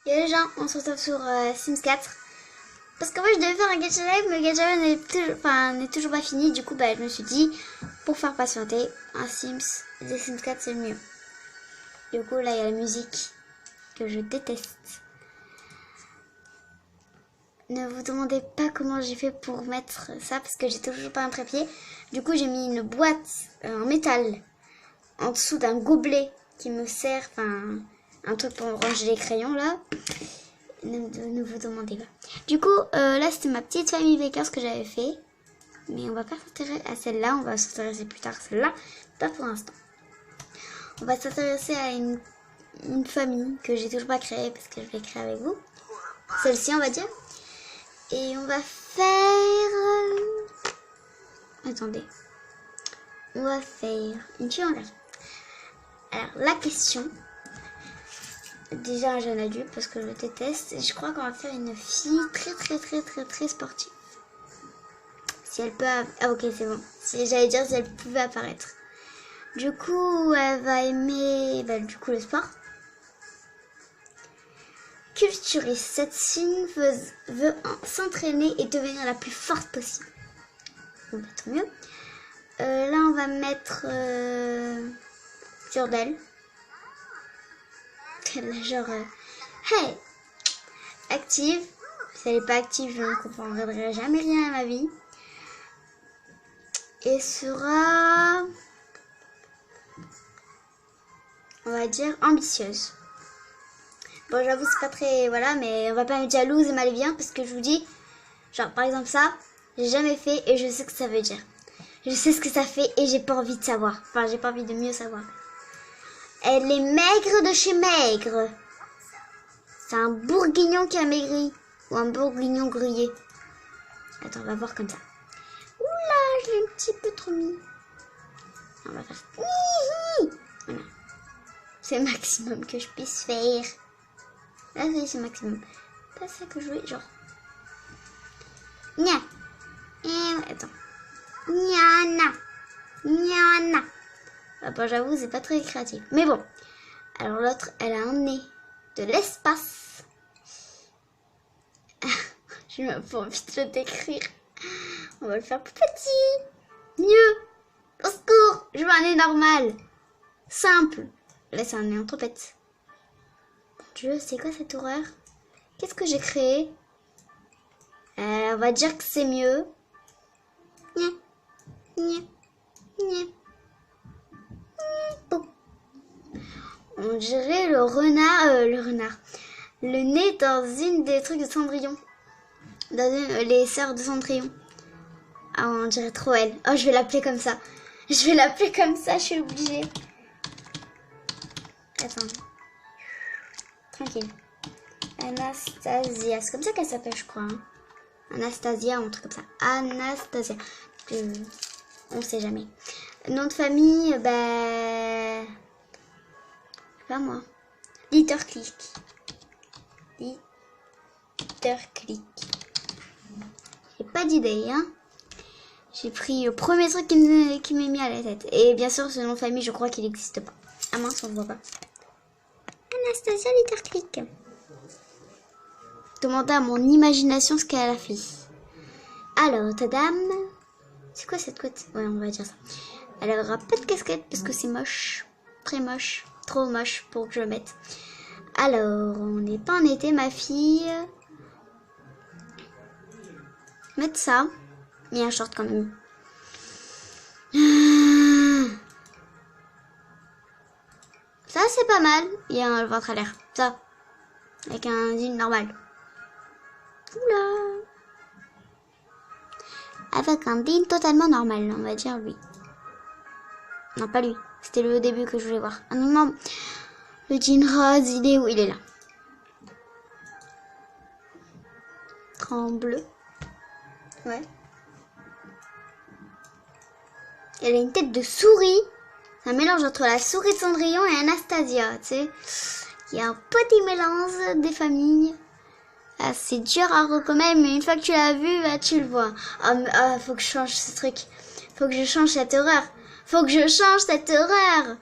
Et les gens, on se retrouve sur Sims 4. Parce qu'en fait, je devais faire un gacha live, mais le gacha live n'est toujours pas fini. Du coup, bah, je me suis dit, pour faire patienter, un Sims, des Sims 4, c'est le mieux. Du coup, là, il y a la musique que je déteste. Ne vous demandez pas comment j'ai fait pour mettre ça, parce que j'ai toujours pas un trépied. Du coup, j'ai mis une boîte en métal en dessous d'un gobelet qui me sert, enfin, un truc pour ranger les crayons, là. Ne vous demandez pas. Du coup, là, c'était ma petite famille Bakers que j'avais fait. Mais on va pas s'intéresser à celle-là. On va s'intéresser plus tard à celle-là. Pas pour l'instant. On va s'intéresser à une famille que j'ai toujours pas créée parce que je l'ai créée avec vous. Celle-ci, on va dire. Et on va faire... Attendez. On va faire une fille en garçon. Alors, la question... Déjà un jeune adulte parce que je le déteste. Et je crois qu'on va faire une fille très sportive. Si elle peut... Ah ok, c'est bon. Si, j'allais dire si elle pouvait apparaître. Du coup, elle va aimer du coup le sport. Culturiste. Cette fille veut s'entraîner et devenir la plus forte possible. Bon, tant mieux. Là, on va mettre sur d'elle. Genre, hey, active. Si elle n'est pas active, je ne comprendrai jamais rien à ma vie. Et sera, on va dire, ambitieuse. Bon, j'avoue, c'est pas très, voilà, mais on va pas être jalouse et mal bien parce que je vous dis, genre, par exemple, ça, j'ai jamais fait et je sais ce que ça veut dire. Je sais ce que ça fait et j'ai pas envie de savoir. Enfin, j'ai pas envie de mieux savoir. Elle est maigre de chez maigre. C'est un bourguignon qui a maigri. Ou un bourguignon grillé. Attends, on va voir comme ça. Oula, je l'ai un petit peu trop mis. On va faire... Voilà. C'est le maximum que je puisse faire. Là, c'est le maximum. Pas ça que je voulais, genre... Nya. Attends. Nyana. Nyana. Ah bon, j'avoue, c'est pas très créatif. Mais bon. Alors l'autre, elle a un nez de l'espace. Je n'ai pas envie de le décrire. On va le faire plus petit. Mieux. Au secours. Je veux un nez normal. Simple. Là, c'est un nez en trompette. Mon Dieu, c'est quoi cette horreur? Qu'est-ce que j'ai créé? On va dire que c'est mieux. Nya. Nya. Nya. Bon. On dirait le renard. Le nez dans une des trucs de Cendrillon. Dans les sœurs de Cendrillon. Ah, on dirait trop elle. Oh, je vais l'appeler comme ça. Je vais l'appeler comme ça, je suis obligée. Attends. Tranquille. Anastasia. C'est comme ça qu'elle s'appelle, je crois. Hein. Anastasia, un truc comme ça. Anastasia. On sait jamais. Nom de famille, pas moi. Litterclick. Litterclick. J'ai pas d'idée, hein. J'ai pris le premier truc qui m'est mis à la tête. Et bien sûr, ce nom de famille, je crois qu'il n'existe pas. Ah mince, on ne voit pas. Anastasia Litterclick. Demandez à mon imagination ce qu'elle a fait. Alors, ta dame... C'est quoi cette couette? Ouais, on va dire ça. Elle aura pas de casquette parce que c'est moche. Très moche. Trop moche pour que je le mette. Alors, on n'est pas en été, ma fille. Mettre ça. Mais un short quand même. Ça, c'est pas mal. Il y a le ventre à l'air. Ça. Avec un jean normal. Oula. Avec un jean totalement normal, on va dire lui. Non, pas lui. C'était le début que je voulais voir. Ah non. Le jean rose, il est où? Il est là. En bleu. Ouais. Elle a une tête de souris. C'est un mélange entre la souris de Cendrillon et Anastasia, tu sais. Il y a un petit mélange des familles. Ah, c'est dur à reconnaître, mais une fois que tu l'as vu, tu le vois. Faut que je change ce truc. Faut que je change cette horreur. Faut que je change cette horreur.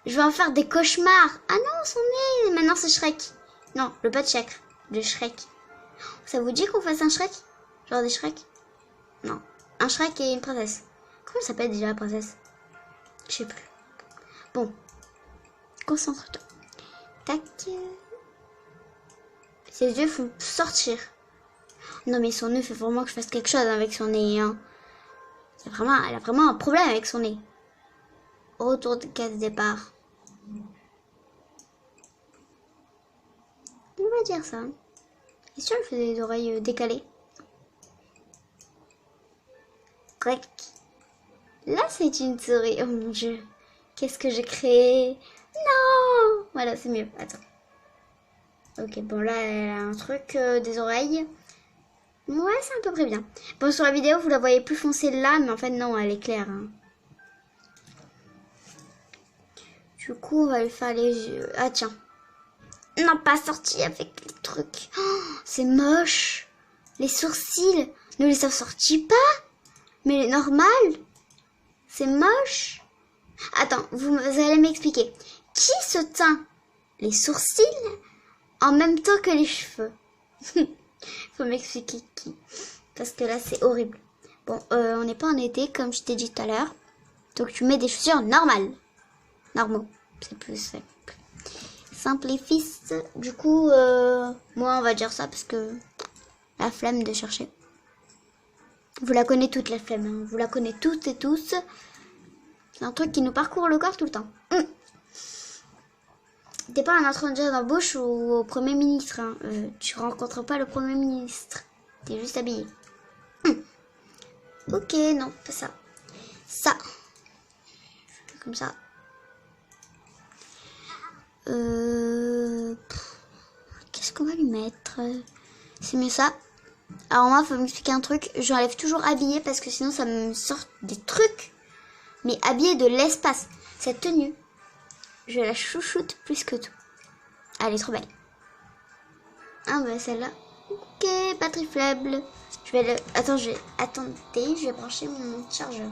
Je vais en faire des cauchemars. Ah non, son nez. Maintenant, c'est Shrek. Non, le pas de Shrek. De Shrek. Ça vous dit qu'on fasse un Shrek? Genre des Shrek? Non. Un Shrek et une princesse. Comment s'appelle déjà la princesse? Je sais plus. Bon. Concentre-toi. Tac. Ses yeux font sortir. Non mais son nez fait vraiment que je fasse quelque chose avec son nez. Hein. Elle a vraiment un problème avec son nez. Retour de case départ. On va dire ça. Et si elle fait des oreilles décalées? Clic. Là c'est une souris. Oh mon dieu. Qu'est-ce que j'ai créé? Non. Voilà, c'est mieux. Attends. Ok, bon là elle a un truc des oreilles. Ouais, c'est à peu près bien. Bon, sur la vidéo, vous la voyez plus foncée là, mais en fait, non, elle est claire. Hein. Du coup, on va lui faire les yeux. Ah, tiens. Non, pas sorti avec les trucs. Oh, c'est moche. Les sourcils ne les assortit pas. Mais les normales, c'est moche. Attends, vous allez m'expliquer. Qui se teint les sourcils en même temps que les cheveux? Faut m'expliquer qui. Parce que là, c'est horrible. Bon, on n'est pas en été, comme je t'ai dit tout à l'heure. Donc, tu mets des chaussures normales. Normaux. C'est plus simple. Simplifie. Du coup, moi, on va dire ça parce que la flemme de chercher. Vous la connaissez toute, la flemme. Hein. Vous la connaissez toutes et tous. C'est un truc qui nous parcourt le corps tout le temps. T'es pas un étranger d'embauche ou au Premier ministre. Hein. Tu rencontres pas le Premier ministre. T'es juste habillé. Ok, non, pas ça. Ça. Comme ça. Qu'est-ce qu'on va lui mettre? C'est mieux ça. Alors moi, faut m'expliquer un truc. J'enlève toujours habillé parce que sinon ça me sort des trucs. Mais habillé de l'espace. Cette tenue. Je la chouchoute plus que tout. Elle est trop belle. Ah bah celle-là. Ok, batterie faible. Je vais le... Attends, attendez, je vais brancher mon chargeur.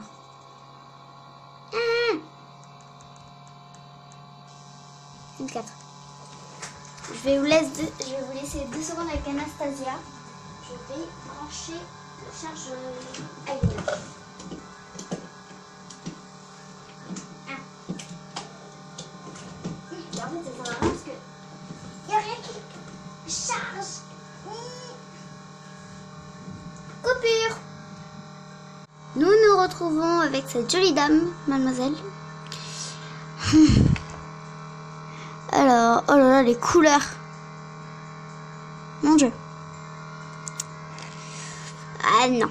Une 4. Je vais vous laisser 2 secondes avec Anastasia. Je vais brancher le chargeur. Allez. En fait, ça sert à rien parce que il n'y a rien qui charge. Coupure. Nous nous retrouvons avec cette jolie dame, mademoiselle. Alors, oh là là, les couleurs. Mon Dieu. Ah non.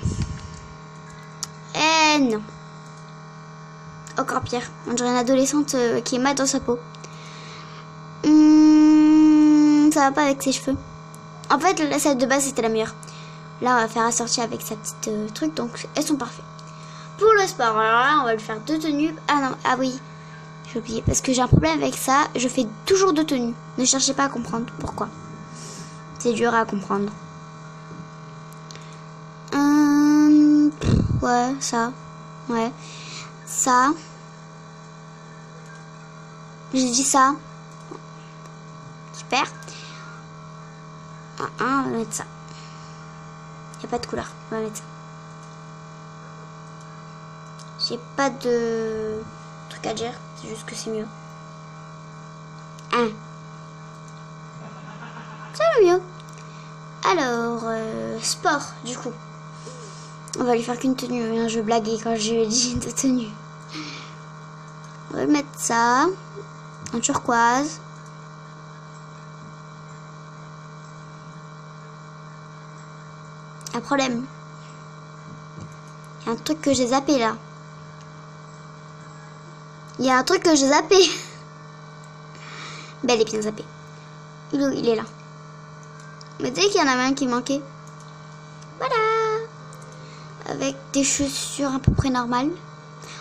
Eh non. Encore pire. On dirait une adolescente qui est mat dans sa peau. Ça va pas avec ses cheveux. En fait, celle de base, c'était la meilleure. Là, on va faire assortir avec sa petite truc. Donc, elles sont parfaites. Pour le sport, alors là, on va lui faire 2 tenues. Ah non, ah oui. J'ai oublié. Parce que j'ai un problème avec ça. Je fais toujours 2 tenues. Ne cherchez pas à comprendre pourquoi. C'est dur à comprendre. Ouais, ça. Ouais. Ça. J'ai dit ça. Super. On va mettre ça. Il n'y a pas de couleur. On va mettre ça. J'ai pas de truc à dire. C'est juste que c'est mieux. C'est le mieux. Alors, sport, du coup. On va lui faire qu'une tenue. Hein, je blaguais quand je lui ai dit de tenue. On va mettre ça. En turquoise. Un problème. Il y a un truc que j'ai zappé là. Il y a un truc que j'ai zappé. Ben, elle est bien zappée. Il est là. Mais dès qu'il y en avait un qui manquait. Voilà. Avec des chaussures à peu près normales.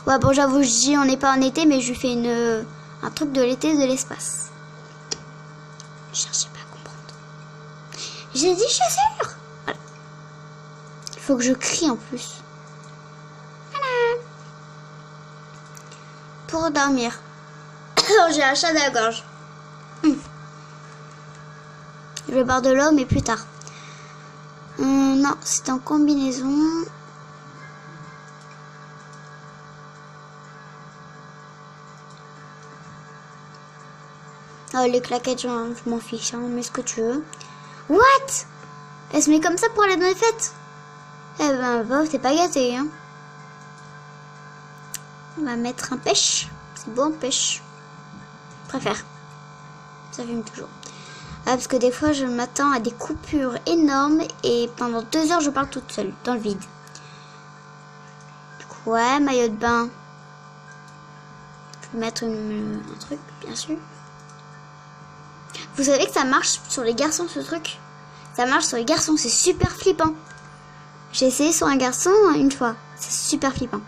Ouais, bon, j'avoue, je dis on n'est pas en été, mais je lui fais un truc de l'été de l'espace. Cherchez pas à comprendre. J'ai dit chaussures. Voilà. Il faut que je crie en plus. Voilà. Pour dormir. J'ai un chat dans la gorge. Je vais boire de l'eau, mais plus tard. Non, c'est en combinaison. Oh, les claquettes, je m'en fiche, hein, mets ce que tu veux. What? Elle se met comme ça pour aller dans les fêtes? Eh ben, pauvre, t'es pas gâté, hein. On va mettre un pêche. C'est bon, pêche. Je préfère. Ça fume toujours. Ah, parce que des fois, je m'attends à des coupures énormes et pendant 2 heures, je parle toute seule, dans le vide. Du coup, ouais, maillot de bain. Je vais mettre un truc, bien sûr. Vous savez que ça marche sur les garçons, ce truc? Ça marche sur les garçons, c'est super flippant. J'ai essayé sur un garçon une fois. C'est super flippant.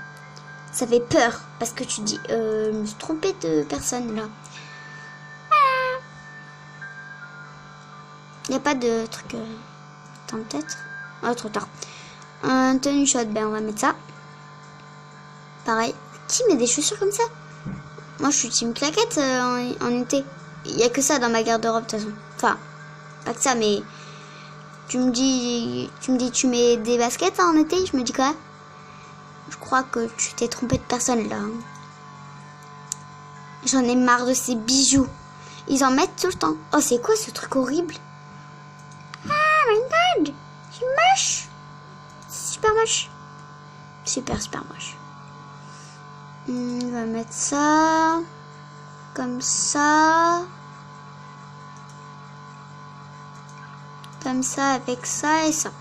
Ça fait peur parce que tu dis, je me suis trompée de personne là. Il n'y a pas de truc. Attends, peut-être. Ah, trop tard. Un tenue chaude, ben on va mettre ça. Pareil. Qui met des chaussures comme ça? Moi je suis team claquette en été. Il n'y a que ça dans ma garde-robe de toute façon. Enfin, pas que ça, mais tu me dis tu mets des baskets en été? Je me dis quoi? Je crois que tu t'es trompé de personne là. J'en ai marre de ces bijoux. Ils en mettent tout le temps. Oh, c'est quoi ce truc horrible? Ah my god, c'est moche. Super moche. Super moche. On va mettre ça. Comme ça. Comme ça, avec ça et ça.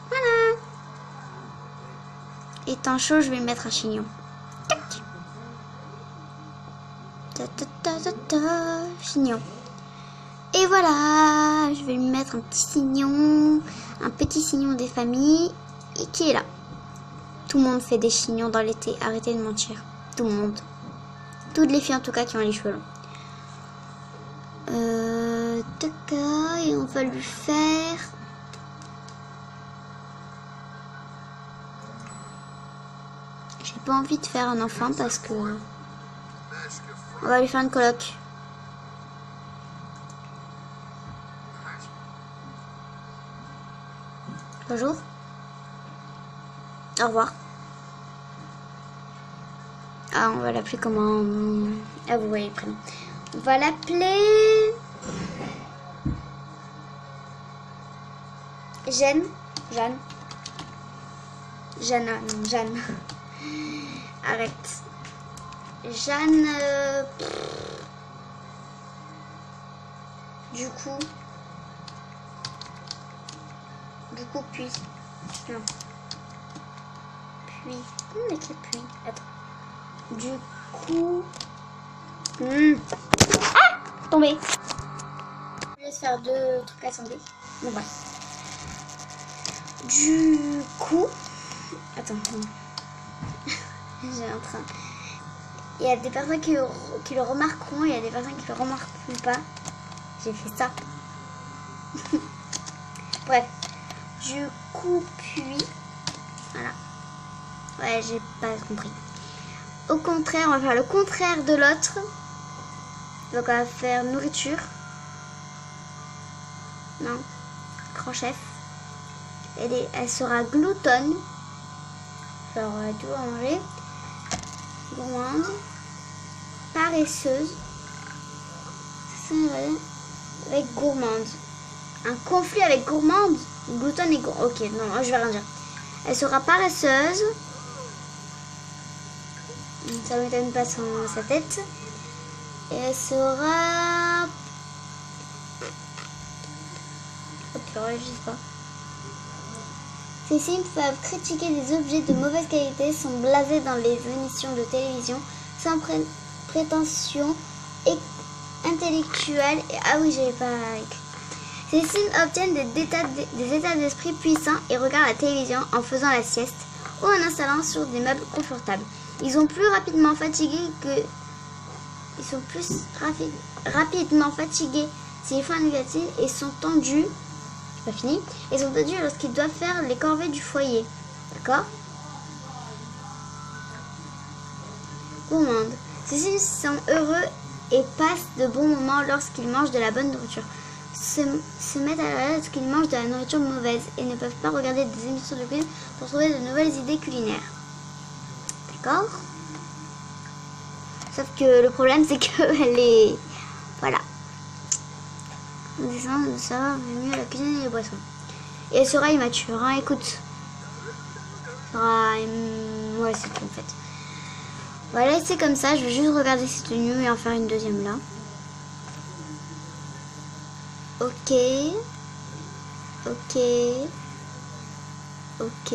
Voilà. Étant chaud, je vais mettre un chignon. Tac. Chignon. Et voilà, je vais lui mettre un petit chignon des familles et qui est là. Tout le monde fait des chignons dans l'été, arrêtez de mentir. Tout le monde. Toutes les filles en tout cas qui ont les cheveux longs. Et on va lui faire... J'ai pas envie de faire un enfant parce que... On va lui faire une coloc. Bonjour. Au revoir. Ah, on va l'appeler comment? Ah, vous voyez le prénom. On va l'appeler... Jeanne. Arrête. Jeanne... Du coup, puis... Non. Puis... Comment on écrit puis? Attends. Du coup... Ah! Tombé. Je vais faire 2 trucs assemblés. Bon, voilà. Du coup... Attends. J'ai un train. Il y a des personnes qui le remarqueront, il y a des personnes qui le remarqueront pas. J'ai fait ça. Bref. Du coup, puis... Voilà. Ouais, j'ai pas compris. Au contraire, on va faire le contraire de l'autre. Donc on va faire nourriture. Non. Grand chef. Elle sera gloutonne. Genre, tout à manger. Gourmande. Paresseuse. Avec gourmande. Un conflit avec gourmande. Gloutonne et gourmande. Ok, non, je vais rien dire. Elle sera paresseuse. Ça m'étonne pas sans sa tête. Et elle sera... Oh purée, je sais pas. Ces films peuvent critiquer des objets de mauvaise qualité, sont blasés dans les émissions de télévision, sans prétention intellectuelle. Et... Ah oui, j'avais pas écrit. Ces films obtiennent des états d'esprit puissants et regardent la télévision en faisant la sieste ou en installant sur des meubles confortables. Ils sont plus rapidement fatigués s'ils font un négatif et sont tendus. C'est pas fini. Ils sont tendus lorsqu'ils doivent faire les corvées du foyer. D'accord? Gourmande. Ceux-ci sont heureux et passent de bons moments lorsqu'ils mangent de la bonne nourriture. se mettent à la parce qu'ils mangent de la nourriture mauvaise et ne peuvent pas regarder des émissions de cuisine pour trouver de nouvelles idées culinaires. D'accord? Sauf que le problème c'est que les... Voilà. On descend de savoir mieux la cuisine et les boissons. Et elle sera immature, hein, écoute. Ouais, c'est tout en fait. On va laisser comme ça, je vais juste regarder ses tenues et en faire une deuxième là. Ok. Ok. Ok.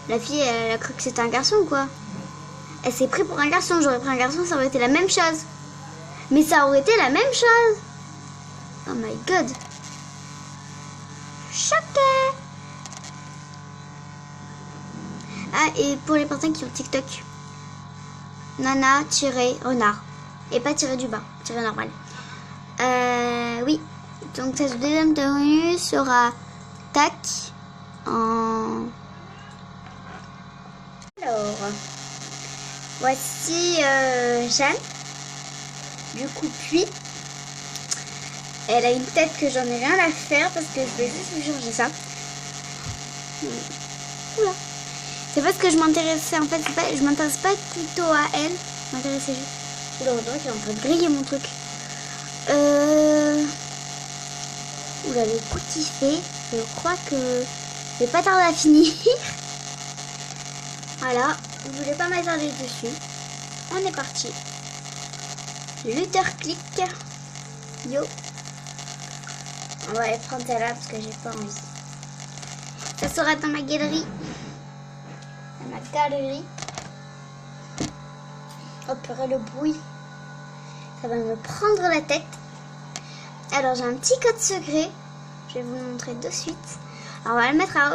La fille, elle a cru que c'était un garçon ou quoi? Elle s'est pris pour un garçon. J'aurais pris un garçon, ça aurait été la même chose. Mais ça aurait été la même chose. Oh my god. Choquée. Ah, et pour les personnes qui ont TikTok, Nana-renard. Et pas tiré du bas, tiré normal. Oui. Donc cette deuxième tenue sera tac en... Alors, voici Jeanne. Du coup, puis, elle a une tête que j'en ai rien à faire parce que je vais juste lui changer ça. Oula. C'est parce que je m'intéressais, en fait, je m'intéresse pas plutôt à elle. Je m'intéressais juste... Oula, on dirait qu'il est en train de griller mon truc. Oula, le coup qu'il fait, je crois que je vais pas tarder à finir. Voilà, je voulais pas m'attarder dessus. On est parti. Luther clic. Yo. On va aller prendre celle-là parce que j'ai pas envie. Ça sera dans ma galerie. Dans ma galerie. Oh purée, le bruit. Ça va me prendre la tête. Alors j'ai un petit code secret. Je vais vous le montrer de suite. Alors on va le mettre à...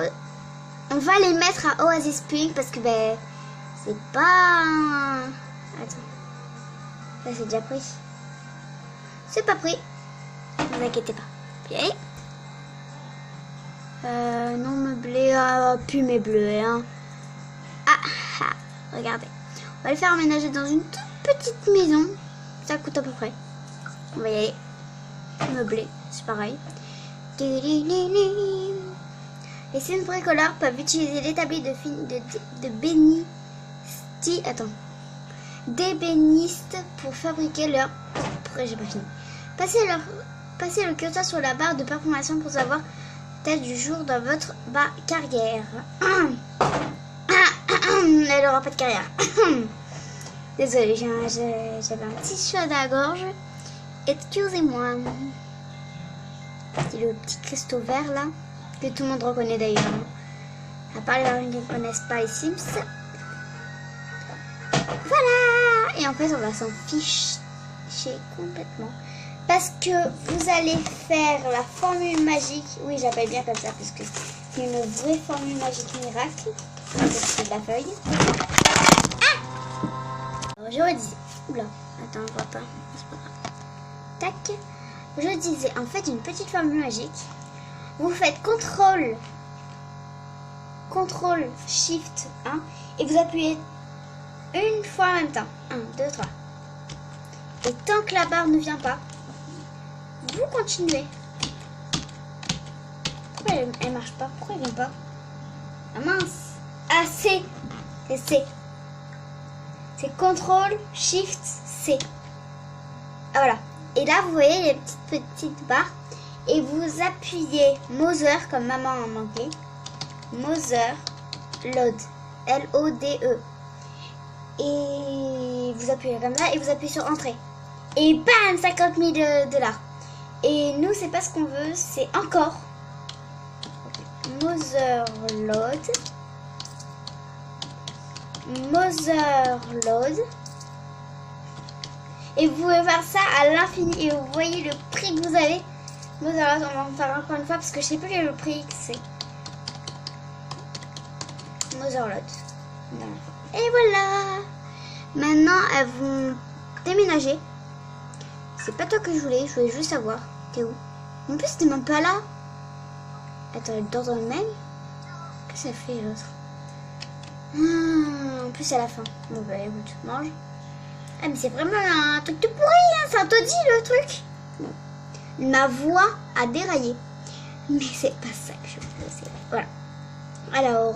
On va les mettre à Oasis Pink parce que ben c'est pas... Attends. Là c'est déjà pris. C'est pas pris. Ne vous inquiétez pas. Ok. Non meublé. Ah, plus mes bleus. Hein. Ah, regardez. On va le faire emménager dans une toute petite maison. Ça coûte à peu près. On va y aller. Meublé, c'est pareil. Les signes bricoleurs peuvent utiliser l'établi d'ébénistes pour fabriquer leur... Pourquoi j'ai pas fini? Passez le curseur sur la barre de performance pour savoir tâche du jour dans votre carrière. Elle aura pas de carrière. Désolée, j'avais un petit chat à la gorge. Excusez-moi. C'est le petit cristaux vert là, que tout le monde reconnaît d'ailleurs. À part les personnes qui ne connaissent pas les Sims. Voilà. Et en fait, on va s'en ficher complètement. Parce que vous allez faire la formule magique. Oui, j'appelle bien comme ça, parce que c'est une vraie formule magique miracle. C'est de la feuille. Ah! Alors, je redisais. Oula, attends, on voit pas. C'est pas grave. Tac. Je disais, en fait, une petite formule magique. Vous faites CTRL, SHIFT 1 et vous appuyez une fois en même temps. 1, 2, 3. Et tant que la barre ne vient pas, vous continuez. Pourquoi elle marche pas? Pourquoi elle vient pas? Ah mince. Ah, C. C'est C. C'est CTRL, SHIFT, C. Ah, voilà. Et là, vous voyez les petites barres. Et vous appuyez Mother, comme maman en anglais. Mother, Load. L-O-D-E. Et vous appuyez comme ça et vous appuyez sur Entrée. Et bam, 50 000 $. Et nous, c'est pas ce qu'on veut, c'est encore. Mother, Load. Mother, Load. Et vous pouvez faire ça à l'infini. Et vous voyez le prix que vous avez. On va en faire encore une fois parce que je sais plus le prix que c'est. Motherlode. Et voilà. Maintenant, elles vont déménager. C'est pas toi que je voulais juste savoir. T'es où? En plus, t'es même pas là. Attends, elle dort dans le même. Qu'est-ce qu'elle fait l'autre? En plus, à la fin. Bon, bah écoute, mange. Ah, mais c'est vraiment un truc tout pourri, hein. C'est un taudis le truc. Bon. ma voix a déraillé. Mais c'est pas ça que je veux. Voilà. Alors,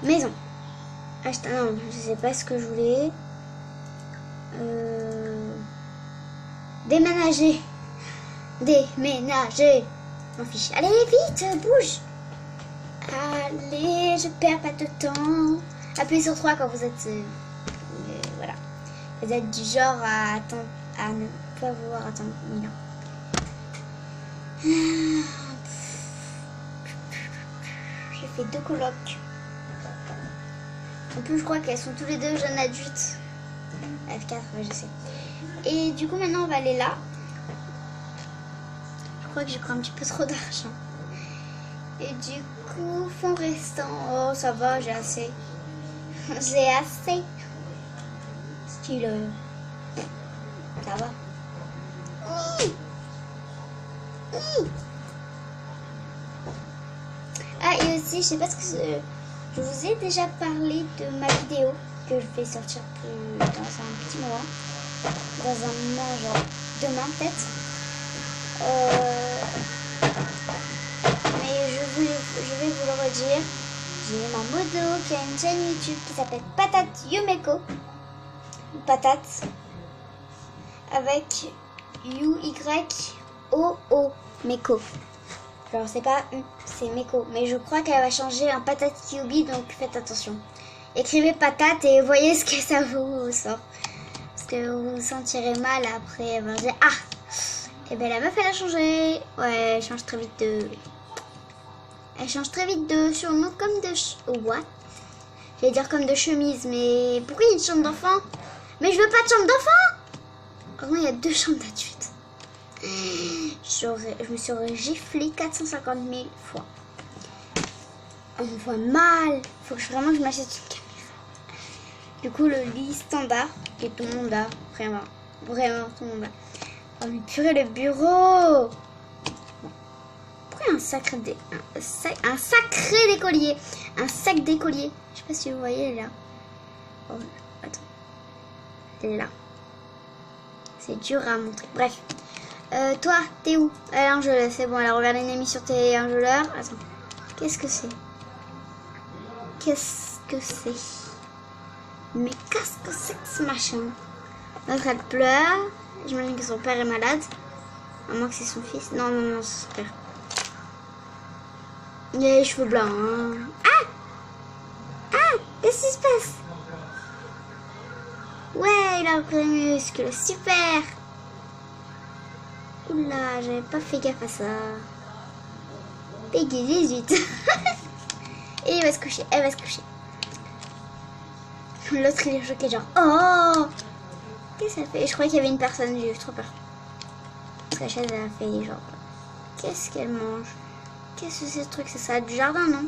maison. Acheter. Non, je sais pas ce que je voulais. Déménager. Déménager. M'en fiche. Allez, vite, bouge. Allez, je perds pas de temps. Appuyez sur 3 quand vous êtes... voilà. Vous êtes du genre à attendre, à ne pas vouloir attendre 1000 ans. J'ai fait 2 colocs. En plus, je crois qu'elles sont tous les deux jeunes adultes. F4, ouais, je sais. Et du coup, maintenant, on va aller là. Je crois que j'ai pris un petit peu trop d'argent. Et du coup, fonds restant. Oh, ça va, j'ai assez. J'ai assez. Style. Ça va. Ah, et aussi, je sais pas ce que je vous ai déjà parlé de ma vidéo que je vais sortir dans un petit moment. Dans un moment, genre demain peut-être. Mais je vais vous le redire. J'ai ma modo qui a une chaîne YouTube qui s'appelle Patate Yumeko. Patate. Avec U-Y-O-O. Meko. Alors c'est pas U, c'est Meko. Mais je crois qu'elle va changer en Patate Yubi, donc faites attention. Écrivez patate et voyez ce que ça vous sort. Parce que vous vous sentirez mal après. Elle va dire, ah, et bien la meuf elle a changé. Ouais, elle change très vite de... Elle change très vite de surnom comme de... What? J'allais dire comme de chemise, mais pourquoi il y a une chambre d'enfant? Mais je veux pas de chambre d'enfant. Heureusement il y a 2 chambres d'adultes. Je me serais giflé 450 000 fois. On me voit mal. Faut que vraiment que je m'achète une caméra. Du coup, le lit standard que tout le monde a. Vraiment tout le monde a. Oh mais purée, le bureau. Pourquoi un sacré d'écolier? Un sac d'écolier. Je sais pas si vous voyez là. Oh, attends. Là. C'est dur à montrer. Bref. Toi, t'es où? Elle est Angela, c'est bon, elle a regardé une émission sur télé Angela. Attends, qu'est-ce que c'est? Qu'est-ce que c'est? Mais qu'est-ce que c'est que ce machin? L'autre, elle pleure. J'imagine que son père est malade. À moins que c'est son fils. Non, c'est son père. Il a les cheveux blancs. Hein. Ah, qu'est-ce qui se passe? Ouais, il a repris les muscles. Super. Oula, j'avais pas fait gaffe à ça. Peggy 18. Et il va se coucher, elle va se coucher. L'autre il est choqué genre, oh, qu'est-ce qu'elle fait? Je croyais qu'il y avait une personne, j'ai eu trop peur. Parce que la chaise elle a fait genre, qu'est-ce qu'elle mange? Qu'est-ce que c'est ce truc? C'est ça du jardin, non?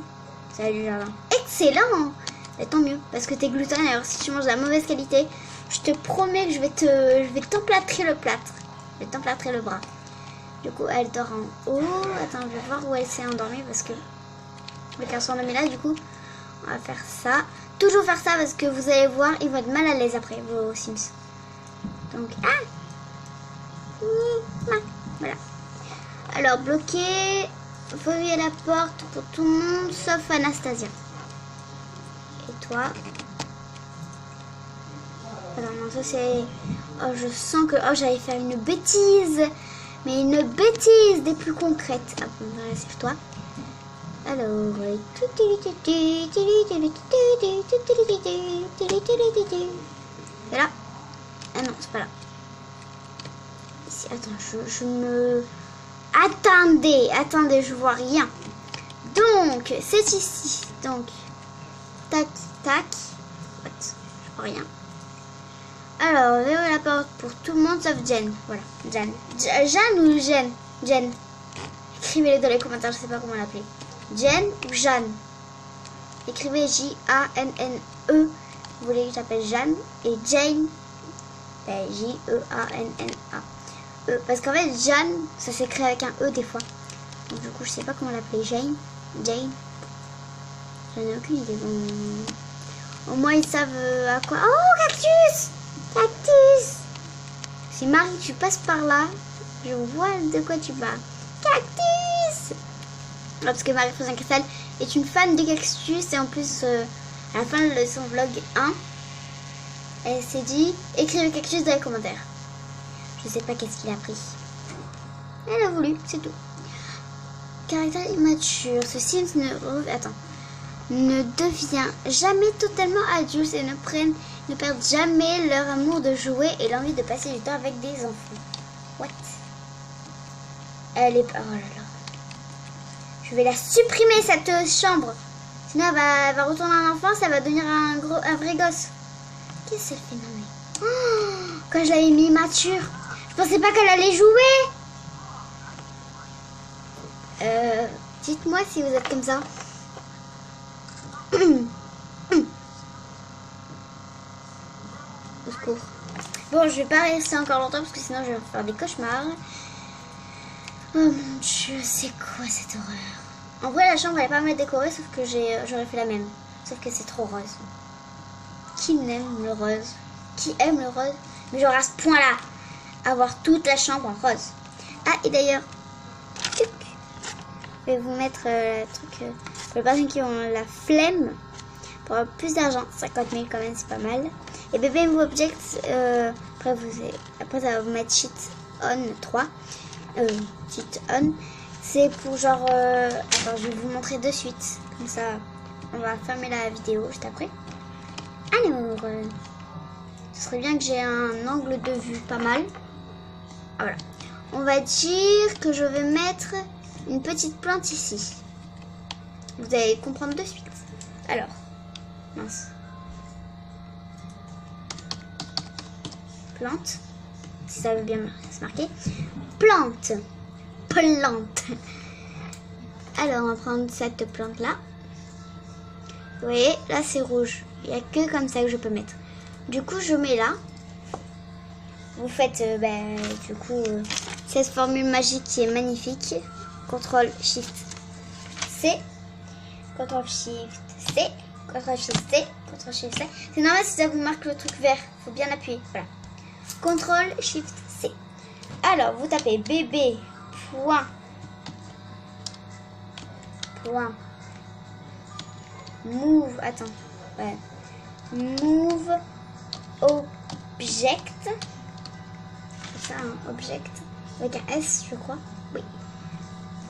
Ça du jardin. Excellent. Et tant mieux, parce que t'es gluten, alors si tu manges de la mauvaise qualité, je te promets que je vais t'emplâtrer le plâtre. Je vais t'emplâtrer le bras. Du coup, elle dort en haut. Attends, je vais voir où elle s'est endormie parce que... Avec un son de là, du coup, on va faire ça. Toujours faire ça parce que vous allez voir, ils vont être mal à l'aise après, vos Sims. Donc, voilà. Alors, bloquer, verrouiller la porte pour tout le monde, sauf Anastasia. Et toi? Alors, non, ça c'est... Oh, je sens que... Oh, j'allais faire une bêtise. Mais une bêtise des plus concrètes. Ah bon, c'est toi. Alors... C'est là. Ah non, c'est pas là. Ici, attends, je me... Attendez, je vois rien. Donc, c'est ici. Donc, tac, tac. What? Je vois rien. Alors, verrouiller la porte pour tout le monde sauf Jen. Voilà, Jen. Jeanne ou Jen? Jen. Écrivez-le dans les commentaires, je sais pas comment l'appeler. Jen ou Jeanne? Écrivez J-A-N-N-E. Vous voulez que j'appelle Jeanne? Et Jane, J-E-A-N-N-A. Parce qu'en fait, Jeanne, ça s'écrit avec un E des fois. Donc du coup, je sais pas comment l'appeler. Jane. J'en ai aucune idée. Bon... Au moins, ils savent à quoi... Oh, cactus! Si Marie, tu passes par là, Je vois de quoi tu parles. Cactus! Alors, parce que Marie-Frozen Cristal est une fan de cactus et en plus, à la fin de son vlog 1, elle s'est dit écrivez cactus dans les commentaires. Je sais pas qu'est-ce qu'il a pris. Elle a voulu, c'est tout. Caractère immature. Ceci ne devient jamais totalement adulte et ne perdent jamais leur amour de jouer et l'envie de passer du temps avec des enfants. What? Elle est... Oh là là. Je vais la supprimer cette chambre. Sinon elle va retourner en enfance, elle va devenir un vrai gosse. Qu'est-ce qu'elle fait? Non mais... Oh, quand je l'avais mis mature, je pensais pas qu'elle allait jouer. Dites-moi si vous êtes comme ça. Au secours. Bon, je vais pas rester encore longtemps parce que sinon je vais faire des cauchemars. Oh mon Dieu, c'est quoi cette horreur? En vrai, la chambre elle est pas mal décorée, sauf que j'aurais fait la même. Sauf que c'est trop rose. Qui n'aime le rose? Qui aime le rose? Mais genre à ce point-là, avoir toute la chambre en rose. Ah, et d'ailleurs, je vais vous mettre le truc pour les personnes qui ont la flemme. Pour avoir plus d'argent, 50 000 quand même, c'est pas mal. Et bébé move object, après ça va vous mettre cheat on 3. Cheat on. C'est pour genre... attends, je vais vous montrer de suite. Comme ça, on va fermer la vidéo juste après. Alors, ce serait bien que j'ai un angle de vue pas mal. Ah, voilà. On va dire que je vais mettre une petite plante ici. Vous allez comprendre de suite. Alors, mince. Plante. Si ça veut bien se marquer. Plante. Plante. Alors, on va prendre cette plante-là. Vous voyez, là c'est rouge. Il n'y a que comme ça que je peux mettre. Du coup, je mets là. Vous faites, du coup, cette formule magique qui est magnifique. CTRL SHIFT C. CTRL SHIFT C. CTRL SHIFT C. CTRL SHIFT C. C'est normal si ça vous marque le truc vert. Il faut bien appuyer. Voilà. CTRL SHIFT C. Alors, vous tapez bébé. Move. Attends. Ouais. Move object. C'est ça, hein, object. Avec un S, je crois. Oui.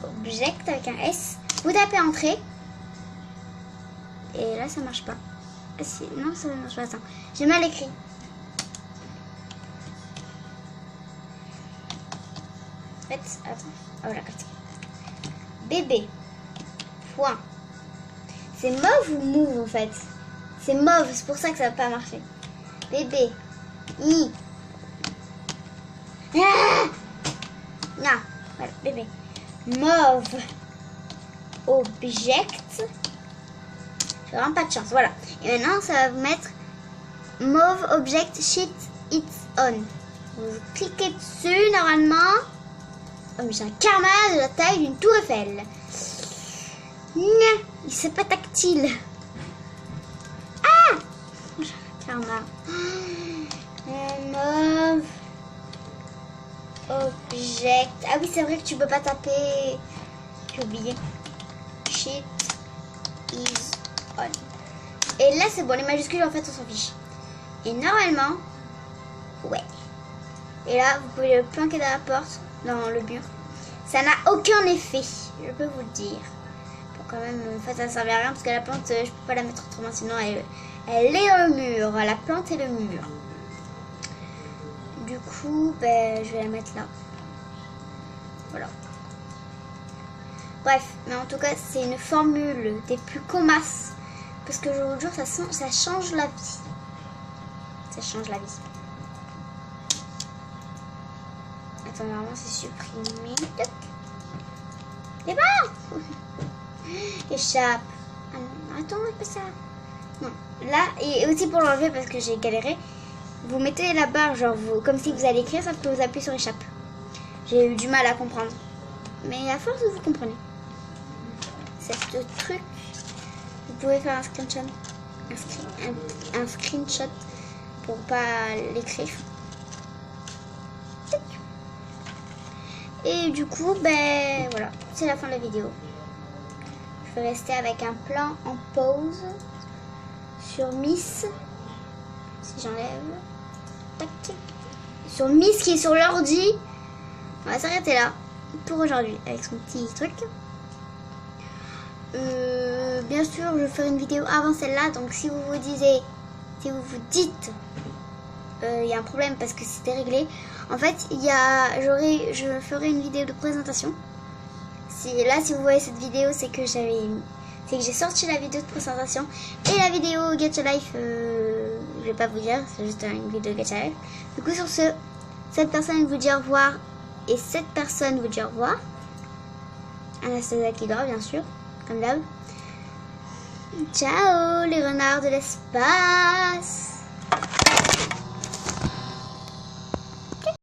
Object avec un S. Vous tapez entrée. Et là, ça marche pas. Ah, si. Non, ça marche pas. Attends. J'ai mal écrit. En fait, attends. Oh là, attends. Bébé. Point. C'est mauve ou move en fait? C'est mauve, c'est pour ça que ça va pas marcher. Bébé. I. Ah non. Voilà, bébé. Mauve. Object. J'ai vraiment pas de chance. Voilà. Et maintenant, ça va vous mettre Mauve Object Sheet It's On. Vous cliquez dessus normalement. Oh, mais j'ai un karma de la taille d'une tour Eiffel. C'est pas tactile. Ah, karma. Mauve object. Ah oui, c'est vrai que tu peux pas taper. J'ai oublié. Shit is on. Et là, c'est bon. Les majuscules, en fait, on s'en fiche. Et normalement, ouais. Et là, vous pouvez le planquer dans la porte, dans le mur. Ça n'a aucun effet, je peux vous le dire. Quand même, en fait, ça ne servait à rien parce que la plante, je peux pas la mettre autrement, sinon elle est dans le mur. La plante est le mur. Du coup, je vais la mettre là. Voilà. Bref, mais en tout cas, c'est une formule des plus comasses. Parce que je vous jure, ça change la vie. Ça change la vie. Attends, normalement, c'est supprimé. C'est bon. Échappe. Ah non, attends, pas ça. Non. Là, et aussi pour l'enlever parce que j'ai galéré, vous mettez la barre, genre comme si vous allez écrire, sauf que vous appuyez sur échappe. J'ai eu du mal à comprendre. Mais à force, vous comprenez. C'est ce truc. Vous pouvez faire un screenshot. Un screenshot pour pas l'écrire. Et du coup, ben voilà, c'est la fin de la vidéo. Je vais rester avec un plan en pause sur Miss. Si j'enlève. Tac. Sur Miss qui est sur l'ordi. On va s'arrêter là pour aujourd'hui avec son petit truc. Bien sûr, je vais faire une vidéo avant celle-là. Donc si vous vous dites il y a un problème parce que c'était réglé. En fait, je ferai une vidéo de présentation. Si vous voyez cette vidéo, c'est que j'ai sorti la vidéo de présentation et la vidéo Gacha Life. Je vais pas vous dire, c'est juste une vidéo Gacha Life. Du coup, sur ce, cette personne vous dit au revoir et cette personne vous dit au revoir. Anastasia qui dort, bien sûr, comme d'hab. Ciao les renards de l'espace.